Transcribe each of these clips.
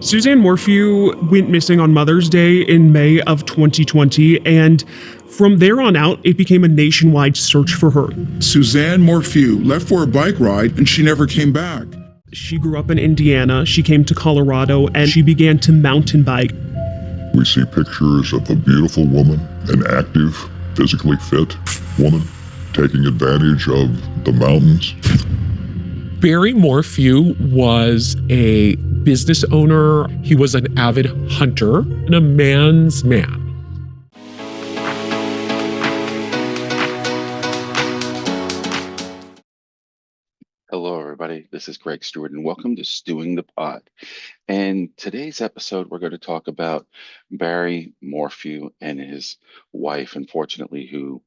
Suzanne Morphew went missing on Mother's Day in May of 2020, and from there on out, it became a nationwide search for her. Suzanne Morphew left for a bike ride and she never came back. She grew up in Indiana, she came to Colorado, and she began to mountain bike. We see pictures of a beautiful woman, an active, physically fit woman, taking advantage of the mountains. Barry Morphew was a business owner. He was an avid hunter and a man's man. Hello, everybody. This is Greg Stewart, and welcome to Stewing the Pod. And today's episode, we're going to talk about Barry Morphew and his wife, unfortunately, who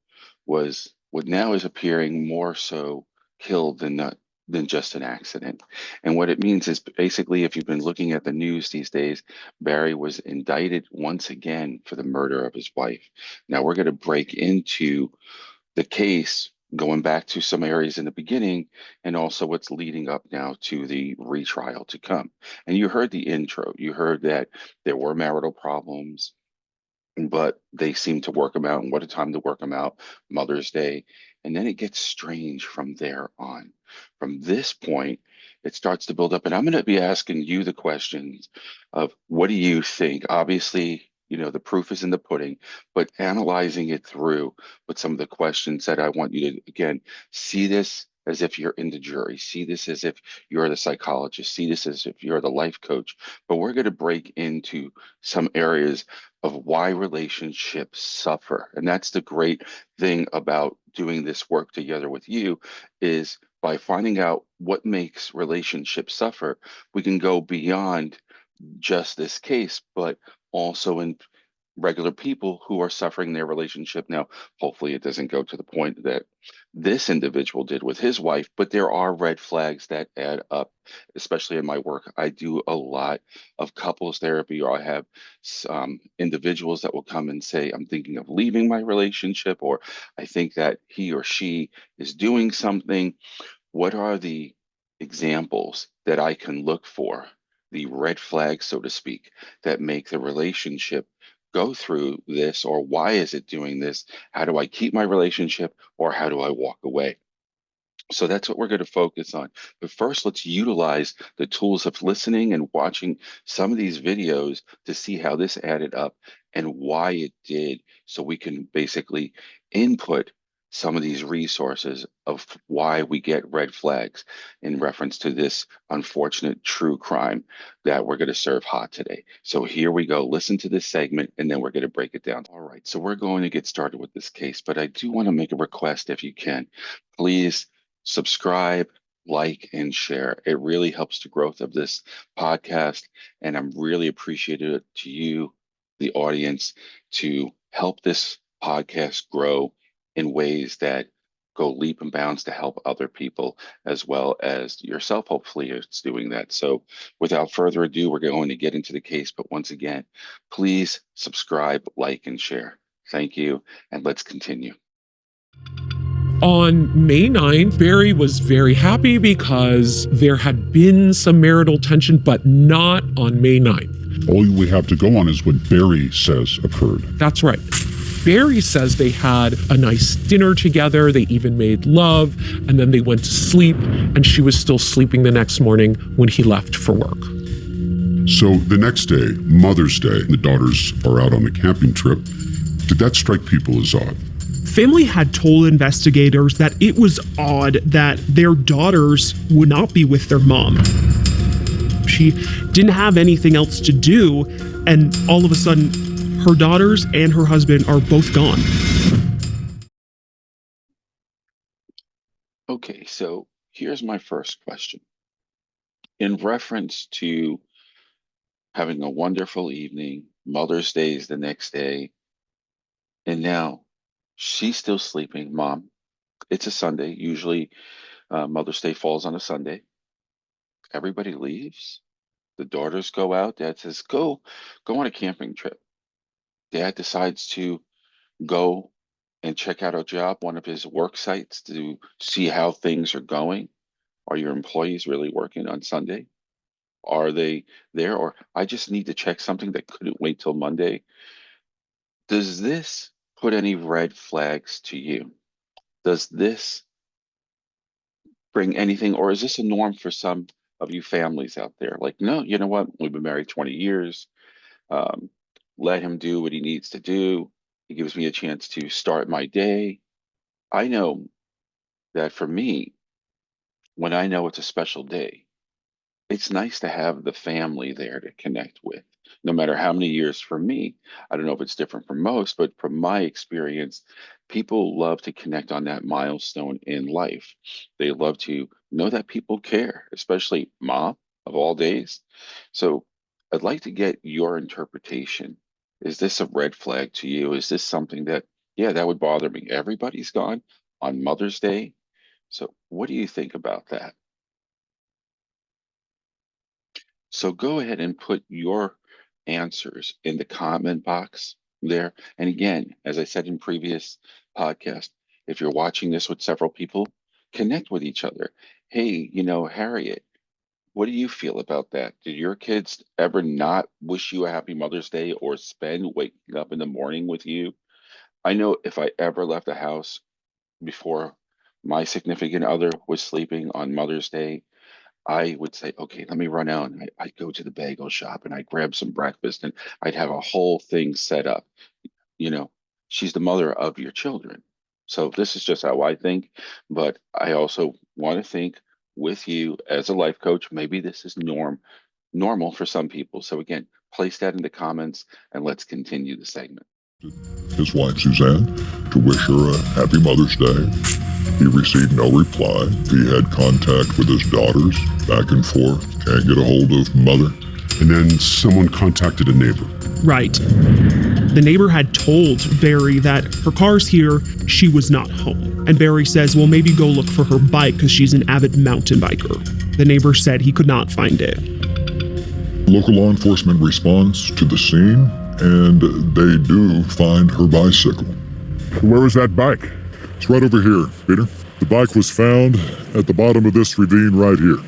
was what now is appearing more so killed than just an accident. And what it means is basically, if you've been looking at the news these days, Barry was indicted once again for the murder of his wife. Now we're going to break into the case, going back to some areas in the beginning and also what's leading up now to the retrial to come. And you heard the intro, you heard that there were marital problems, but they seem to work them out. And what a time to work them out, Mother's Day. And then it gets strange from there on. From this point, it starts to build up. And I'm going to be asking you the questions of what do you think? Obviously, the proof is in the pudding, but analyzing it through with some of the questions that I want you to, again, see this as if you're in the jury, see this as if you're the psychologist, see this as if you're the life coach. But we're going to break into some areas of why relationships suffer. And that's the great thing about doing this work together with you, is by finding out what makes relationships suffer, we can go beyond just this case, but also in regular people who are suffering their relationship. Now, hopefully it doesn't go to the point that this individual did with his wife, but there are red flags that add up, especially in my work. I do a lot of couples therapy, or I have some individuals that will come and say, I'm thinking of leaving my relationship, or I think that he or she is doing something. What are the examples that I can look for, the red flags, so to speak, that make the relationship go through this? Or why is it doing this? How do I keep my relationship, or how do I walk away? So that's what we're going to focus on. But first, let's utilize the tools of listening and watching some of these videos to see how this added up and why it did, so we can basically input some of these resources of why we get red flags in reference to this unfortunate true crime that we're going to serve hot today. So here we go. Listen to this segment, and then we're going to break it down. All right, so we're going to get started with this case, but I do want to make a request, if you can. Please subscribe, like, and share. It really helps the growth of this podcast. And I'm really appreciative to you, the audience, to help this podcast grow in ways that go leap and bounds to help other people, as well as yourself. Hopefully it's doing that. So without further ado, we're going to get into the case. But once again, please subscribe, like, and share. Thank you. And let's continue. On May 9th, Barry was very happy because there had been some marital tension, but not on May 9th. All we have to go on is what Barry says occurred. That's right. Barry says they had a nice dinner together, they even made love, and then they went to sleep, and she was still sleeping the next morning when he left for work. So the next day, Mother's Day, the daughters are out on a camping trip. Did that strike people as odd? Family had told investigators that it was odd that their daughters would not be with their mom. She didn't have anything else to do, and all of a sudden, her daughters and her husband are both gone. Okay, so here's my first question. In reference to having a wonderful evening, Mother's Day is the next day, and now she's still sleeping. Mom, it's a Sunday. Usually Mother's Day falls on a Sunday. Everybody leaves. The daughters go out. Dad says, go on a camping trip. Dad decides to go and check out a job, one of his work sites, to see how things are going. Are your employees really working on Sunday? Are they there? Or I just need to check something that couldn't wait till Monday. Does this put any red flags to you? Does this bring anything, or is this a norm for some of you families out there? Like, no, you know what? We've been married 20 years. Um, let him do what he needs to do. He gives me a chance to start my day. I know that for me, when I know it's a special day, it's nice to have the family there to connect with, no matter how many years. For me, I don't know if it's different from most, but from my experience, people love to connect on that milestone in life. They love to know that people care, especially mom of all days. So I'd like to get your interpretation. Is this a red flag to you? Is this something that, yeah, that would bother me? Everybody's gone on Mother's Day. So what do you think about that? So go ahead and put your answers in the comment box there. And again, as I said in previous podcast, if you're watching this with several people, connect with each other. Hey, Harriet, what do you feel about that? Did your kids ever not wish you a happy Mother's Day or spend waking up in the morning with you? I know if I ever left the house before my significant other was sleeping on Mother's Day, I would say, okay, let me run out. And I'd go to the bagel shop and I'd grab some breakfast and I'd have a whole thing set up. You know, she's the mother of your children. So this is just how I think. But I also want to think with you as a life coach. Maybe this is normal for some people. So again, place that in the comments and let's continue the segment. His wife Suzanne to wish her a happy Mother's Day. He received no reply. He had contact with his daughters, back and forth, can't get a hold of mother. And then someone contacted a neighbor. Right. The neighbor had told Barry that her car's here, she was not home. And Barry says, well, maybe go look for her bike because she's an avid mountain biker. The neighbor said he could not find it. Local law enforcement responds to the scene, and they do find her bicycle. Where was that bike? It's right over here, Peter. The bike was found at the bottom of this ravine right here.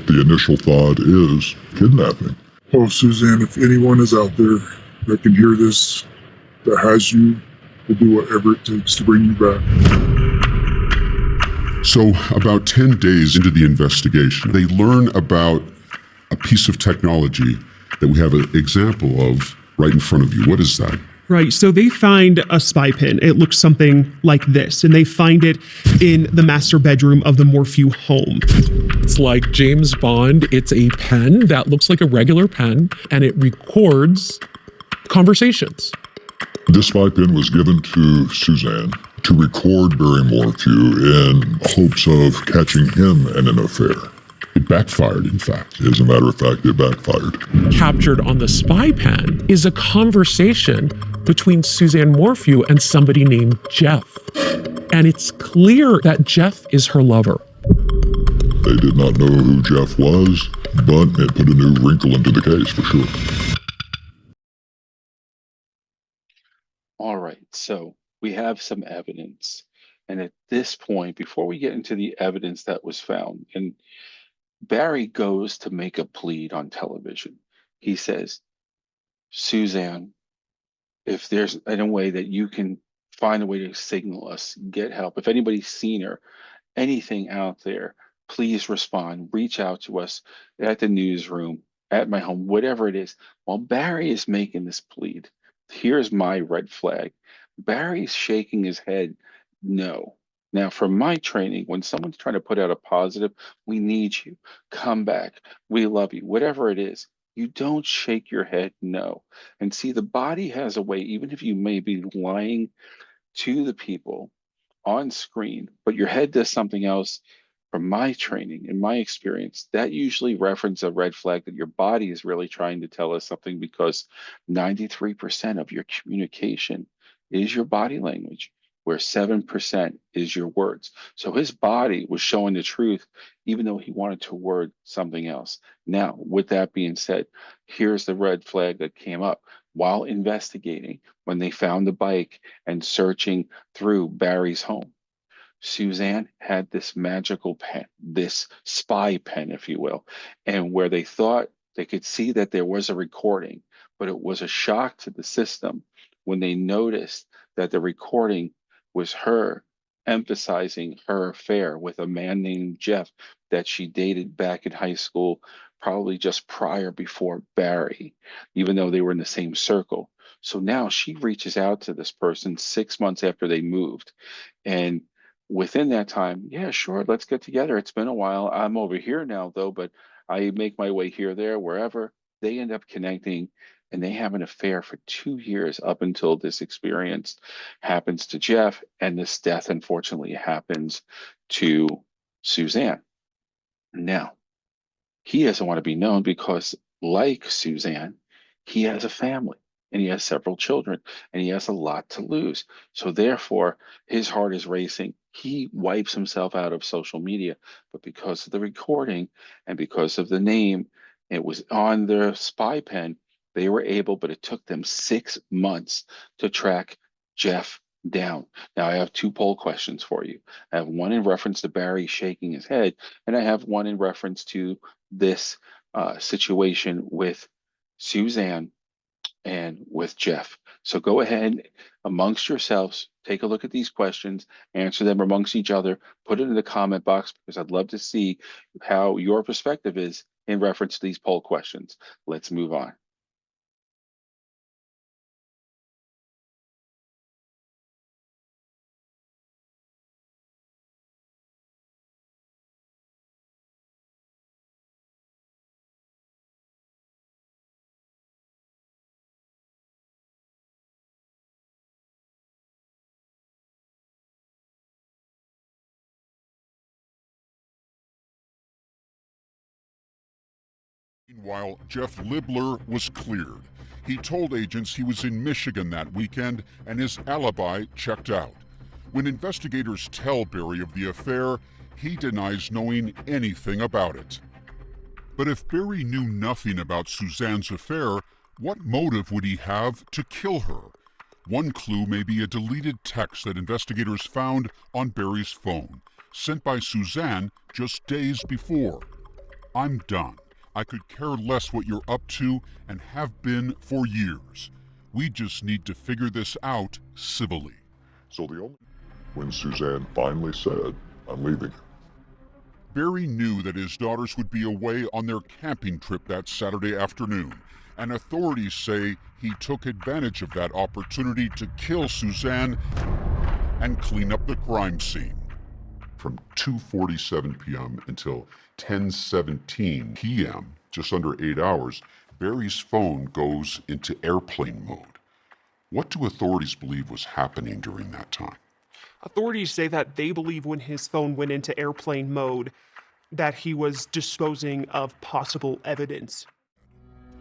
The initial thought is kidnapping. Oh, Suzanne, if anyone is out there that can hear this, that has you, will do whatever it takes to bring you back. So, about 10 days into the investigation, they learn about a piece of technology that we have an example of right in front of you. What is that? Right, so they find a spy pin. It looks something like this, and they find it in the master bedroom of the Morphew home. It's like James Bond. It's a pen that looks like a regular pen, and it records conversations. This spy pin was given to Suzanne to record Barry Morphew in hopes of catching him in an affair. It backfired, in fact. As a matter of fact, it backfired. Captured on the spy pen is a conversation between Suzanne Morphew and somebody named Jeff. And it's clear that Jeff is her lover. They did not know who Jeff was, but it put a new wrinkle into the case for sure. All right, so we have some evidence. And at this point, before we get into the evidence that was found, and Barry goes to make a plea on television. He says, Suzanne, if there's any way that you can find a way to signal us, get help. If anybody's seen her, anything out there, please respond. Reach out to us at the newsroom, at my home, whatever it is. While Barry is making this plea, here's my red flag. Barry's shaking his head, no. Now, from my training, when someone's trying to put out a positive, we need you, come back, we love you, whatever it is, you don't shake your head no. And see, the body has a way, even if you may be lying to the people on screen, but your head does something else. From my training and my experience, that usually references a red flag that your body is really trying to tell us something, because 93% of your communication is your body language, where 7% is your words. So his body was showing the truth, even though he wanted to word something else. Now, with that being said, here's the red flag that came up while investigating when they found the bike and searching through Barry's home. Suzanne had this magical pen, this spy pen, if you will, and where they thought They could see that there was a recording, but it was a shock to the system when they noticed that the recording was her emphasizing her affair with a man named Jeff that she dated back in high school, probably just before Barry, even though they were in the same circle. So now she reaches out to this person 6 months after they moved. And within that time, yeah, sure, let's get together. It's been a while. I'm over here now, though, but I make my way here, there, wherever. They end up connecting and they have an affair for 2 years up until this experience happens to Jeff. And this death, unfortunately, happens to Suzanne. Now, he doesn't want to be known because, like Suzanne, he has a family and he has several children and he has a lot to lose. So, therefore, his heart is racing. He wipes himself out of social media. But because of the recording and because of the name, it was on their spy pen, they were able, but it took them 6 months to track Jeff down. Now, I have two poll questions for you. I have one in reference to Barry shaking his head, and I have one in reference to this situation with Suzanne and with Jeff. So go ahead amongst yourselves, take a look at these questions, answer them amongst each other, put it in the comment box because I'd love to see how your perspective is in reference to these poll questions. Let's move on. Meanwhile, Jeff Libler was cleared. He told agents he was in Michigan that weekend and his alibi checked out. When investigators tell Barry of the affair, he denies knowing anything about it. But if Barry knew nothing about Suzanne's affair, what motive would he have to kill her? One clue may be a deleted text that investigators found on Barry's phone, sent by Suzanne just days before. "I'm done. I could care less what you're up to and have been for years. We just need to figure this out civilly." So when Suzanne finally said, "I'm leaving," Barry knew that his daughters would be away on their camping trip that Saturday afternoon, and authorities say he took advantage of that opportunity to kill Suzanne and clean up the crime scene. From 2:47 p.m. until 10:17 p.m., just under 8 hours, Barry's phone goes into airplane mode. What do authorities believe was happening during that time? Authorities say that they believe when his phone went into airplane mode that he was disposing of possible evidence.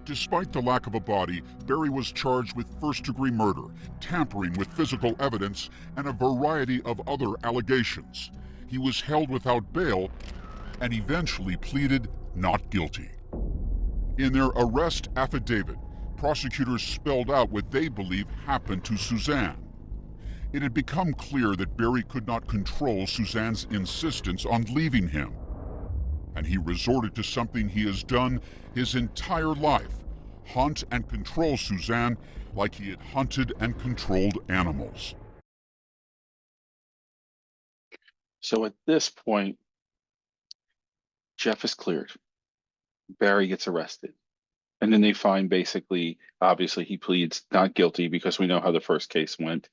Despite the lack of a body, Barry was charged with first-degree murder, tampering with physical evidence, and a variety of other allegations. He was held without bail and eventually pleaded not guilty. In their arrest affidavit, prosecutors spelled out what they believe happened to Suzanne. It had become clear that Barry could not control Suzanne's insistence on leaving him, and he resorted to something he has done his entire life: hunt and control Suzanne like he had hunted and controlled animals. So at this point, Jeff is cleared. Barry gets arrested. And then they find basically, obviously, he pleads not guilty because we know how the first case went.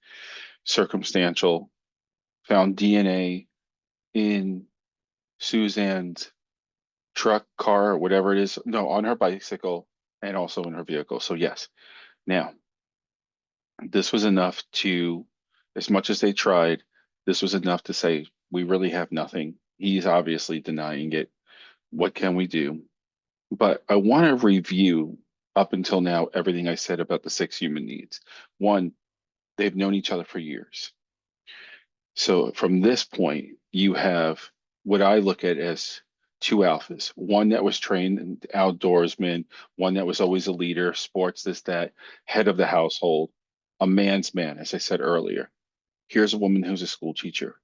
Circumstantial, found DNA in Suzanne's truck, car, whatever it is. No, on her bicycle and also in her vehicle. So, yes. Now, this was enough to, as much as they tried, this was enough to say, we really have nothing. He's obviously denying it. What can we do? But I want to review up until now everything I said about the 6 human needs. One, they've known each other for years. So from this point, you have what I look at as two alphas: one that was trained in outdoorsman, one that was always a leader, sports, this, that, head of the household, a man's man, as I said earlier. Here's a woman who's a school teacher.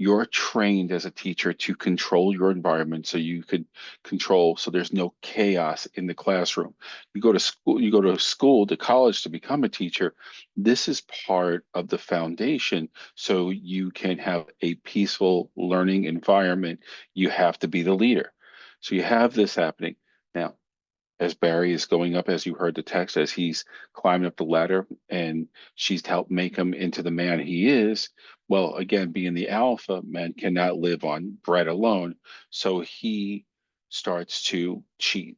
You're trained as a teacher to control your environment so you could control so there's no chaos in the classroom. You go to college to become a teacher. This is part of the foundation so you can have a peaceful learning environment. You have to be the leader. So you have this happening. Now, as Barry is going up, as you heard the text, as he's climbing up the ladder and she's helped make him into the man he is. Well, again, being the alpha, man cannot live on bread alone. So he starts to cheat.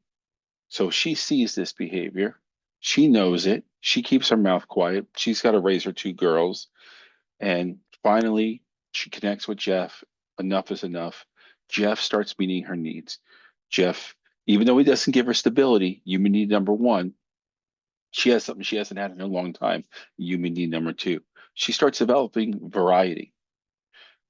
So she sees this behavior. She knows it. She keeps her mouth quiet. She's got to raise her two girls. And finally, she connects with Jeff. Enough is enough. Jeff starts meeting her needs. Jeff, even though he doesn't give her stability, human need number one, she has something she hasn't had in a long time, human need number two. She starts developing variety.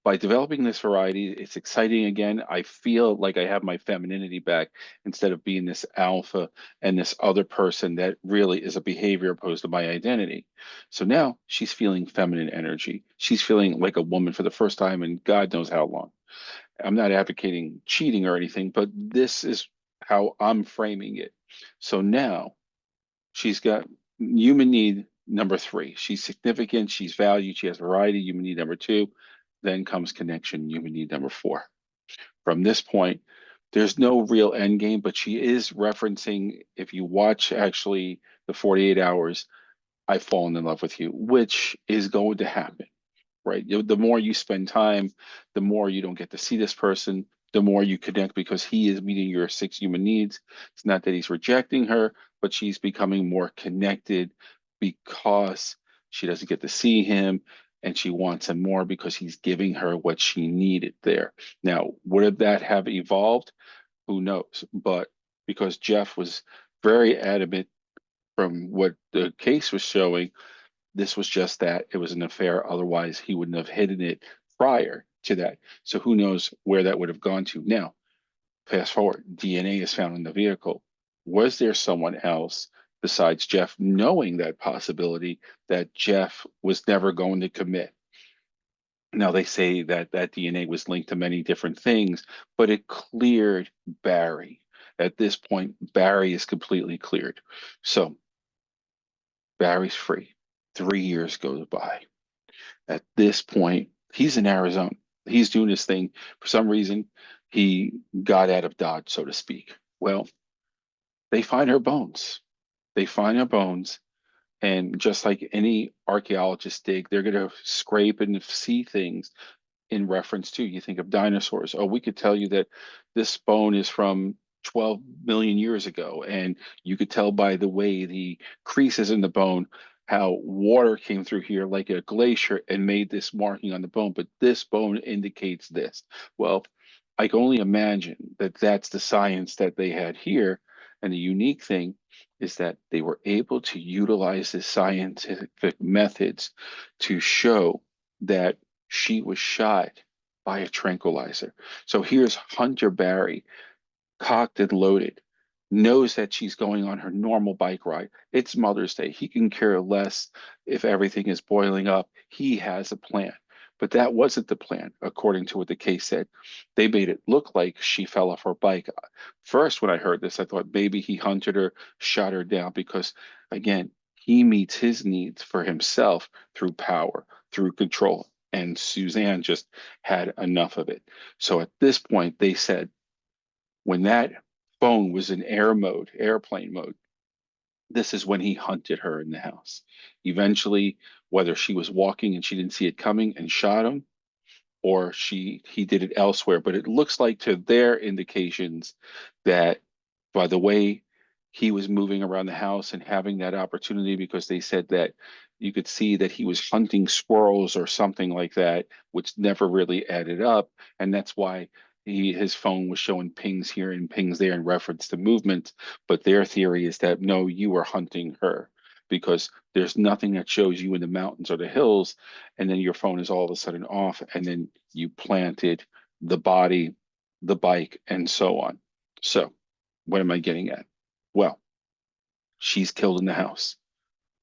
By developing this variety, it's exciting again. I feel like I have my femininity back instead of being this alpha and this other person that really is a behavior opposed to my identity. So now she's feeling feminine energy. She's feeling like a woman for the first time in God knows how long. I'm not advocating cheating or anything, but this is how I'm framing it. So now she's got human need number three. She's significant, she's valued, she has variety, human need number two. Then comes connection, human need number four. From this point, there's no real end game, but she is referencing, if you watch actually the 48 hours, I've fallen in love with you, which is going to happen, right? The more you spend time, the more you don't get to see this person, the more you connect because he is meeting your six human needs. It's not that he's rejecting her, but she's becoming more connected because she doesn't get to see him and she wants him more because he's giving her what she needed there. Now, would that have evolved? Who knows? But because Jeff was very adamant from what the case was showing, this was just that. It was an affair. Otherwise, he wouldn't have hidden it prior to that. So who knows where that would have gone to. Now, fast forward, DNA is found in the vehicle. Was there someone else besides Jeff, knowing that possibility that Jeff was never going to commit? Now, they say that that DNA was linked to many different things, but it cleared Barry. At this point, Barry is completely cleared. So Barry's free. 3 years goes by. At this point, he's in Arizona. He's doing his thing. For some reason, he got out of Dodge, so to speak. Well, they find her bones. They find her bones. And just like any archaeologist dig, they're going to scrape and see things in reference to. You think of dinosaurs. Oh, we could tell you that this bone is from 12 million years ago. And you could tell by the way the creases in the bone how water came through here like a glacier and made this marking on the bone. But this bone indicates this. Well, I can only imagine that that's the science that they had here. And the unique thing is that they were able to utilize the scientific methods to show that she was shot by a tranquilizer. So here's Hunter Barry, cocked and loaded, knows that she's going on her normal bike ride. It's Mother's Day. He can care less if everything is boiling up. He has a plan. But that wasn't the plan, according to what the case said. They made it look like she fell off her bike. First, when I heard this, I thought maybe he hunted her, shot her down, because again, he meets his needs for himself through power, through control. And Suzanne just had enough of it. So at this point, they said, when that phone was in airplane mode, this is when he hunted her in the house. Eventually, whether she was walking and she didn't see it coming and shot him, or he did it elsewhere. But it looks like to their indications that by the way he was moving around the house and having that opportunity, because they said that you could see that he was hunting squirrels or something like that, which never really added up. And that's why his phone was showing pings here and pings there in reference to movement. But their theory is that no, you were hunting her, because there's nothing that shows you in the mountains or the hills, and then your phone is all of a sudden off, and then you planted the body, the bike, and so on. So what am I getting at? Well, she's killed in the house.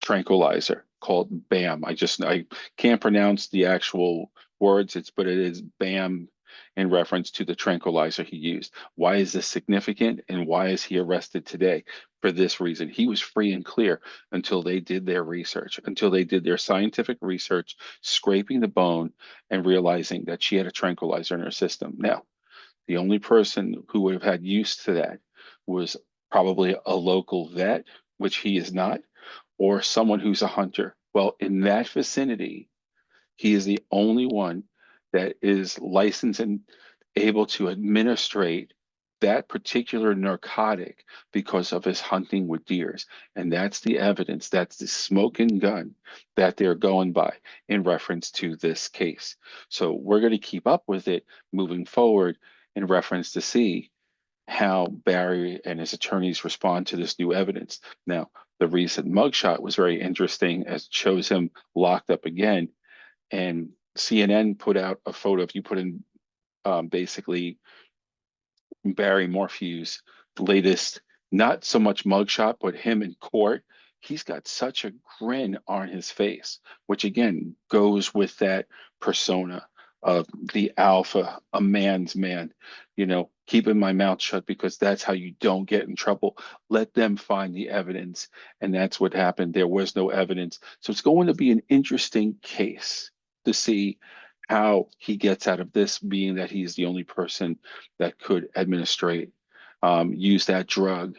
Tranquilizer called BAM. I can't pronounce the actual words, but it is bam in reference to the tranquilizer he used. Why is this significant, and why is he arrested today? For this reason, he was free and clear until they did their research, until they did their scientific research, scraping the bone and realizing that she had a tranquilizer in her system. Now, the only person who would have had use to that was probably a local vet, which he is not, or someone who's a hunter. Well, in that vicinity, he is the only one that is licensed and able to administrate that particular narcotic because of his hunting with deers. And that's the evidence, that's the smoking gun that they're going by in reference to this case. So we're going to keep up with it moving forward in reference to see how Barry and his attorneys respond to this new evidence. Now, the recent mugshot was very interesting as it shows him locked up again, and CNN put out a photo. If you put in basically Barry Morphew's latest, not so much mugshot, but him in court, he's got such a grin on his face, which again goes with that persona of the alpha, a man's man. Keeping my mouth shut because that's how you don't get in trouble. Let them find the evidence. And that's what happened. There was no evidence. So it's going to be an interesting case to see how he gets out of this, being that he's the only person that could use that drug,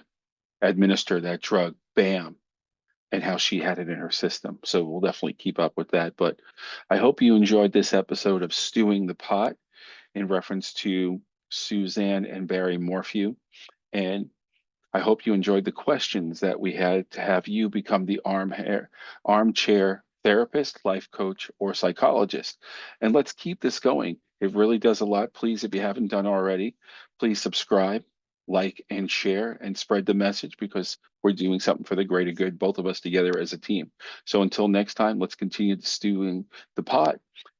administer that drug, bam, and how she had it in her system. So we'll definitely keep up with that. But I hope you enjoyed this episode of Stewing the Pot in reference to Suzanne and Barry Morphew. And I hope you enjoyed the questions that we had to have you become the armchair therapist, life coach, or psychologist. And let's keep this going. It really does a lot. Please, if you haven't done already, please subscribe, like, and share, and spread the message because we're doing something for the greater good, both of us together as a team. So until next time, let's continue stewing the pot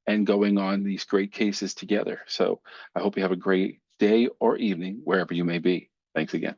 and going on these great cases together. So I hope you have a great day or evening, wherever you may be. Thanks again.